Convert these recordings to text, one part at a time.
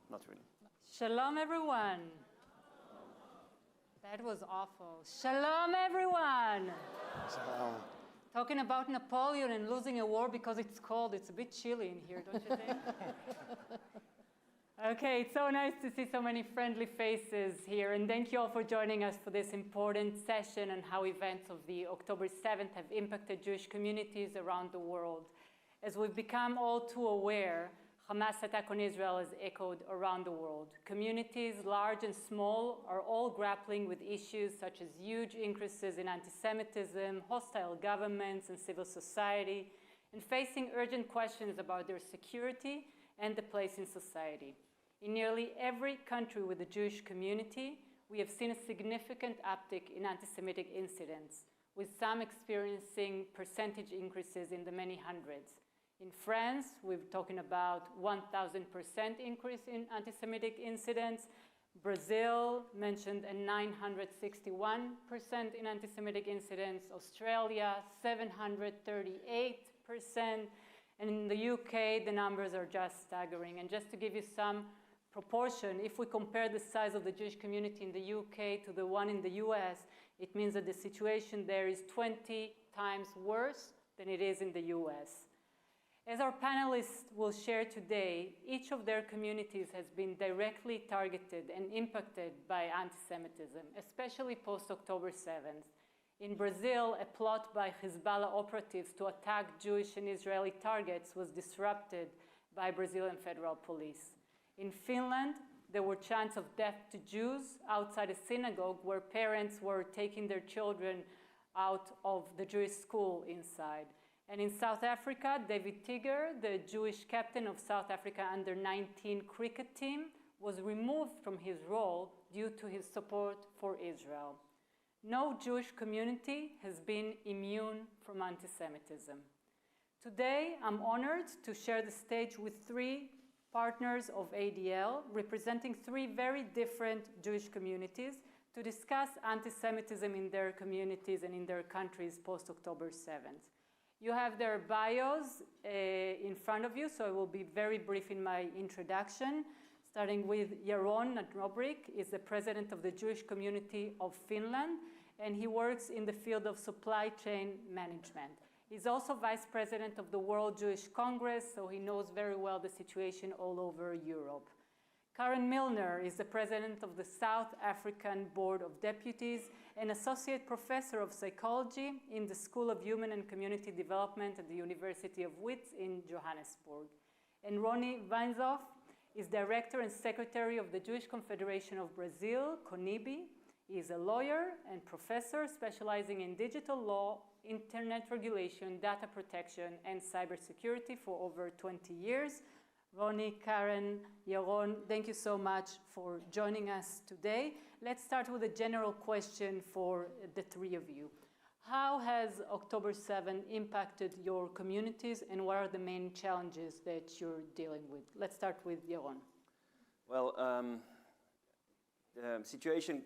not really. Shalom, everyone. That was awful. Shalom, everyone. Shalom. Talking about Napoleon and losing a war because it's cold. It's a bit chilly in here, don't you think? Okay, it's so nice to see so many friendly faces here. And thank you all for joining us for this important session on how events of the October 7th have impacted Jewish communities around the world. As we've become all too aware, Hamas' attack on Israel has echoed around the world. Communities, large and small, are all grappling with issues such as huge increases in anti-Semitism, hostile governments and civil society, and facing urgent questions about their security and the place in society. In nearly every country with a Jewish community, we have seen a significant uptick in anti-Semitic incidents, with some experiencing percentage increases in the many hundreds. In France, we're talking about 1,000% increase in anti-Semitic incidents. Brazil mentioned a 961% in anti-Semitic incidents. Australia, 738%. And in the UK, the numbers are just staggering. And just to give you some proportion, if we compare the size of the Jewish community in the UK to the one in the US, it means that the situation there is 20 times worse than it is in the US. As our panelists will share today, each of their communities has been directly targeted and impacted by anti-Semitism, especially post-October 7th. In Brazil, a plot by Hezbollah operatives to attack Jewish and Israeli targets was disrupted by Brazilian federal police. In Finland, there were chants of death to Jews outside a synagogue where parents were taking their children out of the Jewish school inside. And in South Africa, David Tigger, the Jewish captain of South Africa under-19 cricket team, was removed from his role due to his support for Israel. No Jewish community has been immune from anti-Semitism. Today, I'm honored to share the stage with three partners of ADL, representing three very different Jewish communities, to discuss anti-Semitism in their communities and in their countries post-October 7th. You have their bios in front of you, so I will be very brief in my introduction. Starting with Yaron Nadbornik, is the president of the Jewish Community of Finland, and he works in the field of supply chain management. He's also vice president of the World Jewish Congress, so he knows very well the situation all over Europe. Karen Milner is the president of the South African Board of Deputies and associate professor of psychology in the School of Human and Community Development at the University of Wits in Johannesburg. And Rony Vainzof is director and secretary of the Jewish Confederation of Brazil, CONIB. He is a lawyer and professor specializing in digital law, internet regulation, data protection, and cybersecurity for over 20 years. Rony, Karen, Yaron, thank you so much for joining us today. Let's start with a general question for the three of you. How has October 7 impacted your communities, and what are the main challenges that you're dealing with? Let's start with Yaron. Well, the situation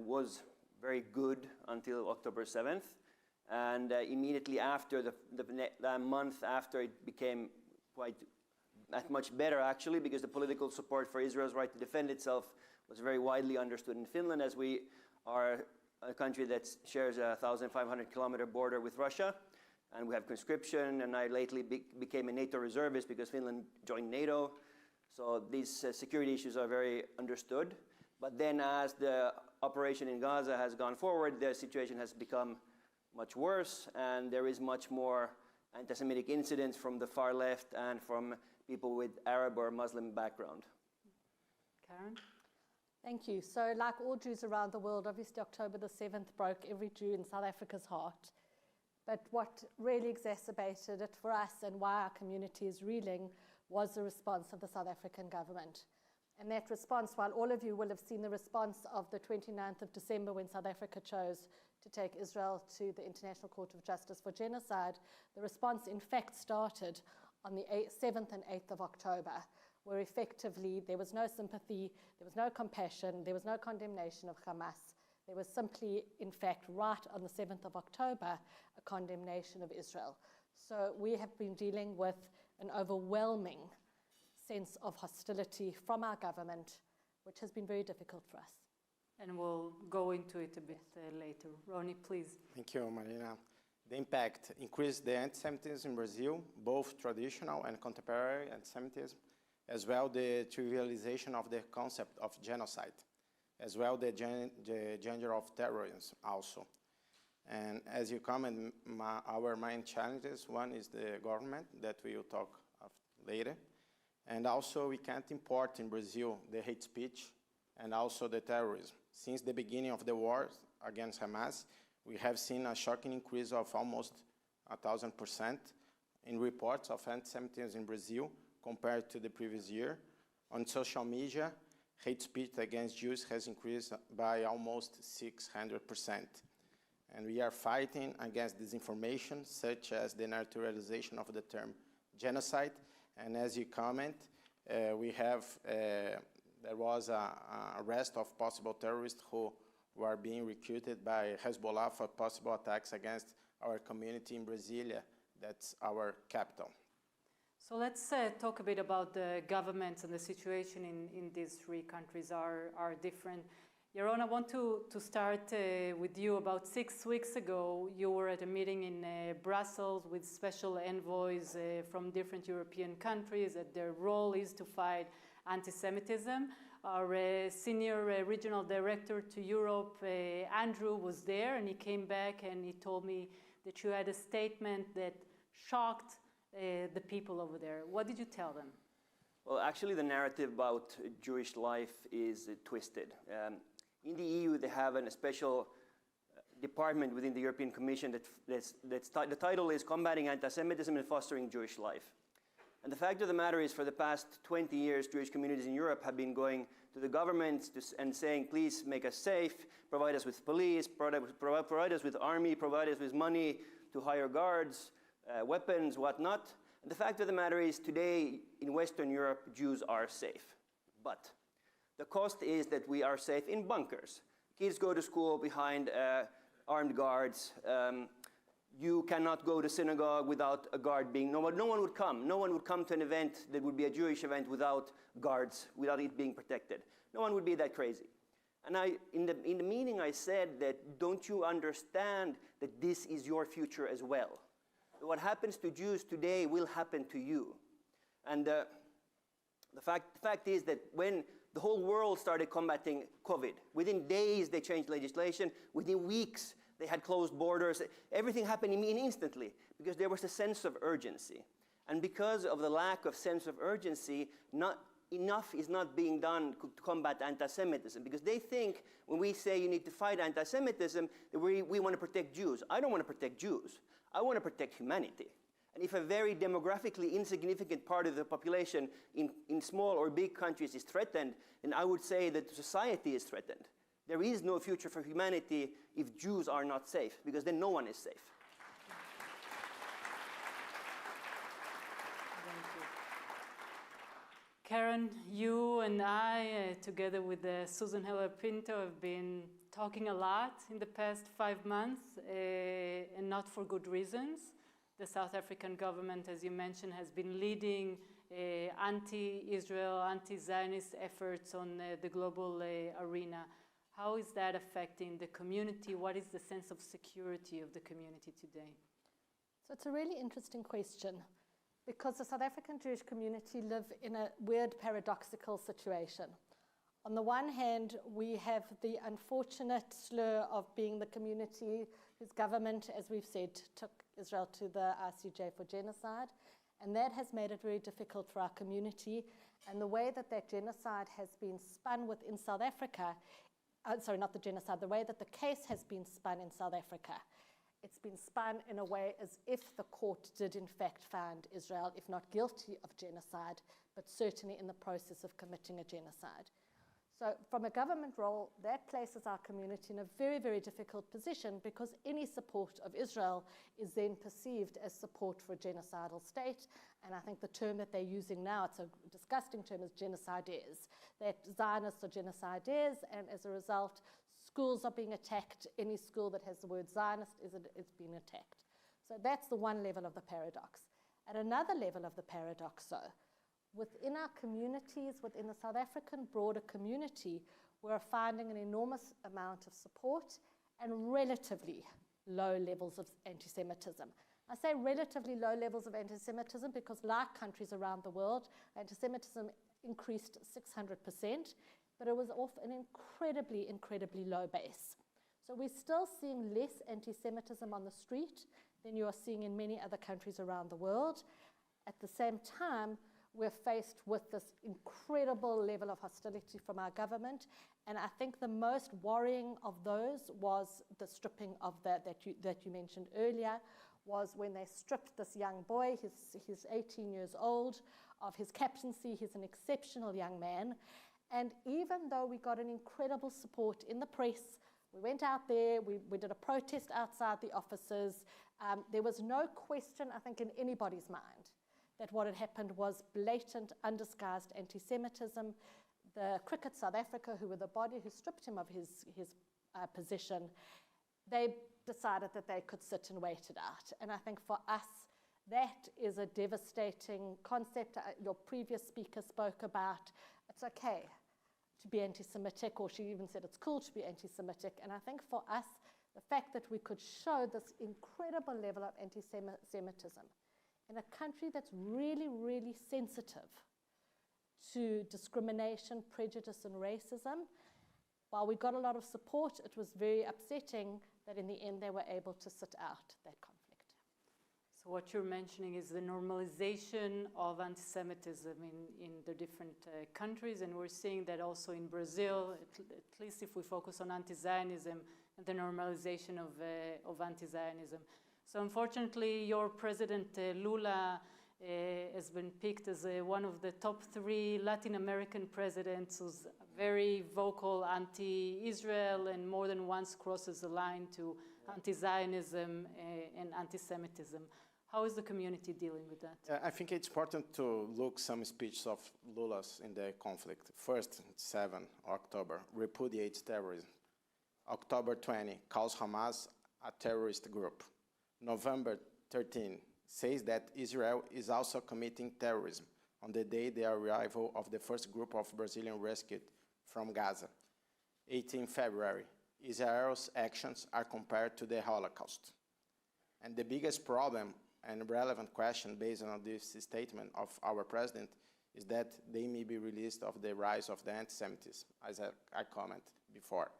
was very good until October 7th. And immediately after, the month after, it became quite much better, actually, because the political support for Israel's right to defend itself was very widely understood in Finland, as we are a country that shares a 1,500-kilometer border with Russia, and we have conscription, and I lately became a NATO reservist because Finland joined NATO. So these security issues are very understood. But then as the operation in Gaza has gone forward, the situation has become much worse, and there is much more anti-Semitic incidents from the far left and from people with Arab or Muslim background. Karen? Thank you. So like all Jews around the world, obviously October the 7th broke every Jew in South Africa's heart. But what really exacerbated it for us and why our community is reeling was the response of the South African government. And that response, while all of you will have seen the response of the 29th of December when South Africa chose to take Israel to the International Court of Justice for Genocide, the response in fact started on the 7th and 8th of October, where effectively there was no sympathy, there was no compassion, there was no condemnation of Hamas. There was simply, in fact, right on the 7th of October, a condemnation of Israel. So we have been dealing with an overwhelming sense of hostility from our government, which has been very difficult for us. And we'll go into it a bit later. Rony, please. Thank you, Marina. The impact increased the anti-Semitism in Brazil, both traditional and contemporary anti-Semitism, as well the trivialization of the concept of genocide, as well the danger of terrorism also. And as you comment, our main challenges, one is the government, that we will talk of later. And also we can't import in Brazil the hate speech and also the terrorism. Since the beginning of the war against Hamas, we have seen a shocking increase of almost 1,000% in reports of anti-Semitism in Brazil compared to the previous year. On social media, hate speech against Jews has increased by almost 600%. And we are fighting against disinformation, such as the naturalization of the term genocide. And as you comment, there was an arrest of possible terrorists who were being recruited by Hezbollah for possible attacks against our community in Brasilia. That's our capital. So let's talk a bit about the governments and the situation in these three countries are different. Yaron, I want to start with you. About 6 weeks ago, you were at a meeting in Brussels with special envoys from different European countries, that their role is to fight anti-Semitism. Our senior regional director to Europe, Andrew, was there, and he came back and he told me that you had a statement that shocked the people over there. What did you tell them? Well, actually, the narrative about Jewish life is twisted. In the EU, they have a special department within the European Commission the title is Combating Anti-Semitism and Fostering Jewish Life. And the fact of the matter is, for the past 20 years, Jewish communities in Europe have been going to the governments and saying, please make us safe, provide us with police, provide us with army, provide us with money to hire guards, weapons, whatnot. And the fact of the matter is, today in Western Europe, Jews are safe. But the cost is that we are safe in bunkers. Kids go to school behind armed guards. You cannot go to synagogue without a guard being, no one would come. No one would come to an event that would be a Jewish event without guards, without it being protected. No one would be that crazy. And in the meeting I said that, don't you understand that this is your future as well? What happens to Jews today will happen to you. And the fact is that when the whole world started combating COVID, within days they changed legislation, within weeks they had closed borders. Everything happened instantly because there was a sense of urgency. And because of the lack of sense of urgency, not enough is not being done to combat anti-Semitism, because they think when we say you need to fight anti-Semitism, that we want to protect Jews. I don't want to protect Jews. I want to protect humanity. And if a very demographically insignificant part of the population in small or big countries is threatened, then I would say that society is threatened. There is no future for humanity if Jews are not safe, because then no one is safe. Thank you. Karen, you and I, together with Susan Heller-Pinto, have been talking a lot in the past 5 months, and not for good reasons. The South African government, as you mentioned, has been leading anti-Israel, anti-Zionist efforts on the global arena. How is that affecting the community? What is the sense of security of the community today? So it's a really interesting question, because the South African Jewish community live in a weird paradoxical situation. On the one hand, we have the unfortunate slur of being the community whose government, as we've said, took Israel to the ICJ for genocide, and that has made it very difficult for our community. And the way that that genocide has been spun within South Africa, the way that the case has been spun in South Africa, it's been spun in a way as if the court did in fact find Israel, if not guilty of genocide, but certainly in the process of committing a genocide. So from a government role, that places our community in a very, very difficult position, because any support of Israel is then perceived as support for a genocidal state. And I think the term that they're using now, it's a disgusting term, is genocidaires. That Zionists are genocidaires, and as a result, schools are being attacked. Any school that has the word Zionist is being attacked. So that's the one level of the paradox. At another level of the paradox, though, within our communities, within the South African broader community, we're finding an enormous amount of support and relatively low levels of anti-Semitism. I say relatively low levels of anti-Semitism because, like countries around the world, anti-Semitism increased 600%, but it was off an incredibly, incredibly low base. So we're still seeing less anti-Semitism on the street than you are seeing in many other countries around the world. At the same time, we're faced with this incredible level of hostility from our government, and I think the most worrying of those was the stripping of that you mentioned earlier, was when they stripped this young boy, he's 18 years old, of his captaincy. He's an exceptional young man, and even though we got an incredible support in the press, we went out there, we did a protest outside the offices, there was no question, I think, in anybody's mind that what had happened was blatant, undisguised anti-Semitism. The Cricket South Africa, who were the body who stripped him of his position, they decided that they could sit and wait it out. And I think for us, that is a devastating concept. Your previous speaker spoke about it's okay to be anti-Semitic, or she even said it's cool to be anti-Semitic. And I think for us, the fact that we could show this incredible level of anti-Semitism in a country that's really, really sensitive to discrimination, prejudice, and racism, while we got a lot of support, it was very upsetting that in the end they were able to sit out that conflict. So what you're mentioning is the normalization of anti-Semitism in the different countries, and we're seeing that also in Brazil, at least if we focus on anti-Zionism and the normalization of anti-Zionism. So unfortunately, your president, Lula, has been picked as one of the top 3 Latin American presidents who's very vocal anti-Israel and more than once crosses the line to anti-Zionism and anti-Semitism. How is the community dealing with that? I think it's important to look some speeches of Lula's in the conflict. First, 7 October, repudiates terrorism. October 20, calls Hamas a terrorist group. November 13, says that Israel is also committing terrorism on the day the arrival of the first group of Brazilians rescued from Gaza. 18 February, Israel's actions are compared to the Holocaust. And the biggest problem and relevant question based on this statement of our president is that they may be released of the rise of the anti-Semitism, as I commented before.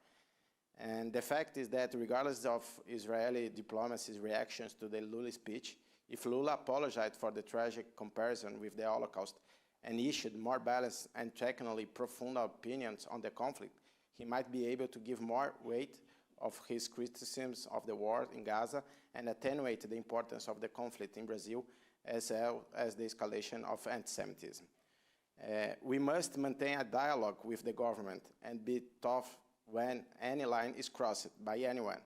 And the fact is that regardless of Israeli diplomacy's reactions to the Lula speech, if Lula apologized for the tragic comparison with the Holocaust and issued more balanced and technically profound opinions on the conflict, he might be able to give more weight of his criticisms of the war in Gaza and attenuate the importance of the conflict in Brazil, as well as the escalation of anti-Semitism. We must maintain a dialogue with the government and be tough when any line is crossed by anyone.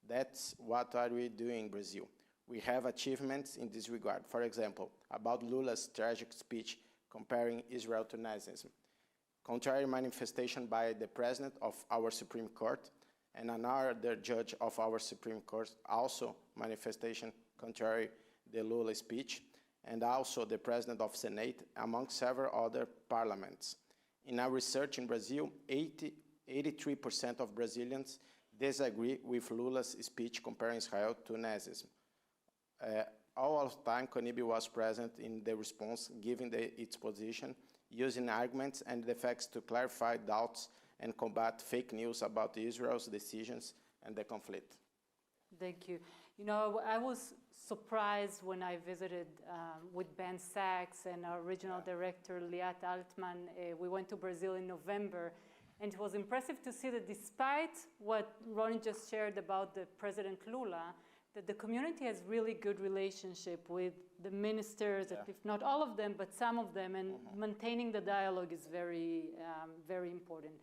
That's what are we doing in Brazil. We have achievements in this regard. For example, about Lula's tragic speech comparing Israel to Nazism. Contrary manifestation by the president of our Supreme Court and another judge of our Supreme Court, also manifestation contrary the Lula speech, and also the president of Senate, among several other parliaments. In our research in Brazil, 83% of Brazilians disagree with Lula's speech comparing Israel to Nazism. All of the time, CONIB was present in the response, giving its position, using arguments and the facts to clarify doubts and combat fake news about Israel's decisions and the conflict. Thank you. You know, I was surprised when I visited with Ben Sachs and our regional director, Liat Altman. We went to Brazil in November, and it was impressive to see that despite what Rony just shared about the President Lula, that the community has really good relationship with the ministers, if not all of them, but some of them, and maintaining the dialogue is very, very important.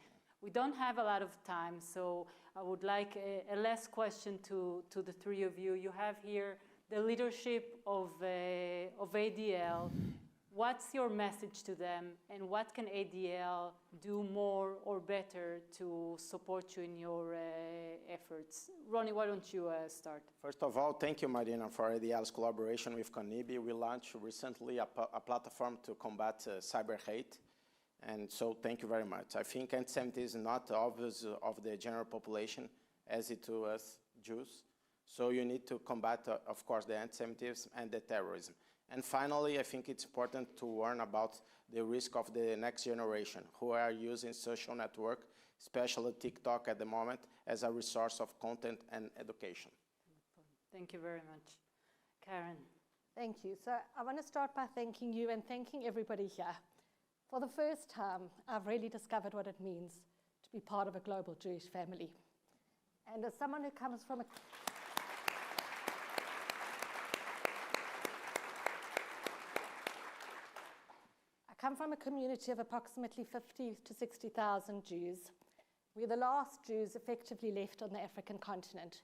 We don't have a lot of time, so I would like a last question to the 3 of you. You have here the leadership of ADL. What's your message to them, and what can ADL do more or better to support you in your efforts? Rony, why don't you start? First of all, thank you, Marina, for ADL's collaboration with CONIB. We launched recently a platform to combat cyber hate, and so thank you very much. I think anti-Semitism is not obvious of the general population as it to us Jews, so you need to combat, of course, the anti-Semitism and the terrorism. And finally, I think it's important to warn about the risk of the next generation who are using social network, especially TikTok at the moment, as a resource of content and education. Thank you very much. Karen. Thank you. So I want to start by thanking you and thanking everybody here. For the first time, I've really discovered what it means to be part of a global Jewish family. And as someone who comes from a community of approximately 50 to 60,000 Jews. We're the last Jews effectively left on the African continent.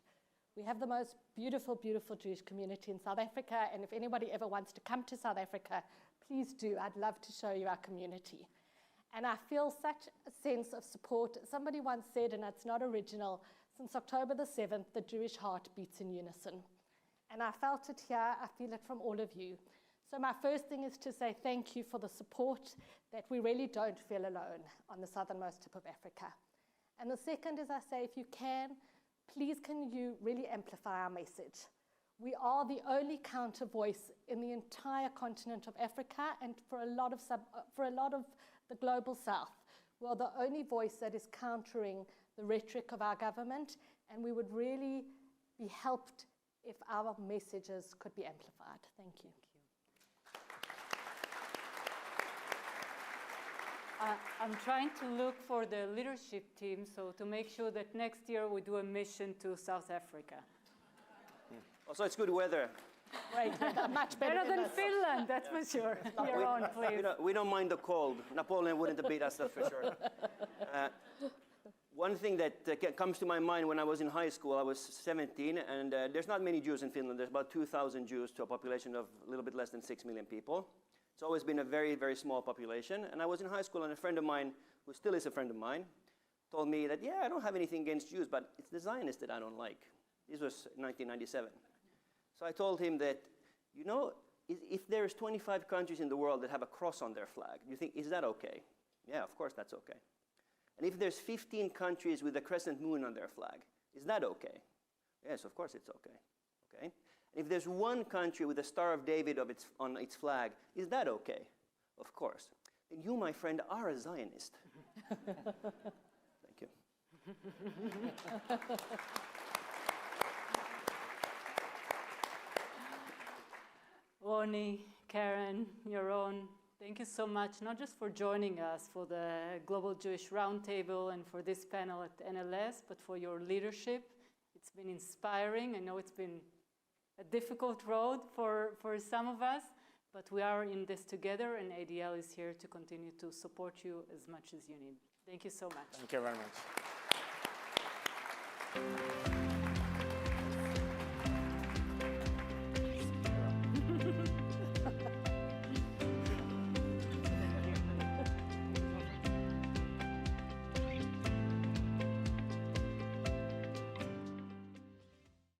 We have the most beautiful, beautiful Jewish community in South Africa, and if anybody ever wants to come to South Africa, please do. I'd love to show you our community. And I feel such a sense of support. Somebody once said, and it's not original, since October the 7th, the Jewish heart beats in unison. And I felt it here, I feel it from all of you. So my first thing is to say thank you for the support, that we really don't feel alone on the southernmost tip of Africa. And the second is I say, if you can, please can you really amplify our message. We are the only counter voice in the entire continent of Africa, and for a lot of the global south. We are the only voice that is countering the rhetoric of our government, and we would really be helped if our messages could be amplified. Thank you. I'm trying to look for the leadership team, so to make sure that next year we do a mission to South Africa. Also, it's good weather. Right, much better than Finland, that's for sure. Yaron, please. We don't mind the cold. Napoleon wouldn't have beat us, that's for sure. One thing that comes to my mind when I was in high school, I was 17, and there's not many Jews in Finland. There's about 2,000 Jews to a population of a little bit less than 6 million people. It's always been a very, very small population. And I was in high school, and a friend of mine, who still is a friend of mine, told me that, yeah, I don't have anything against Jews, but it's the Zionists that I don't like. This was 1997. So I told him that, you know, if there's 25 countries in the world that have a cross on their flag, you think, is that okay? Yeah, of course that's okay. And if there's 15 countries with a crescent moon on their flag, is that okay? Yes, of course it's okay. Okay? And if there's one country with a Star of David on its flag, is that okay? Of course. And you, my friend, are a Zionist. Thank you. Rony, Karen, Yaron, thank you so much, not just for joining us for the Global Jewish Roundtable and for this panel at NLS, but for your leadership. It's been inspiring. I know it's been a difficult road for some of us, but we are in this together, and ADL is here to continue to support you as much as you need. Thank you so much. Thank you very much.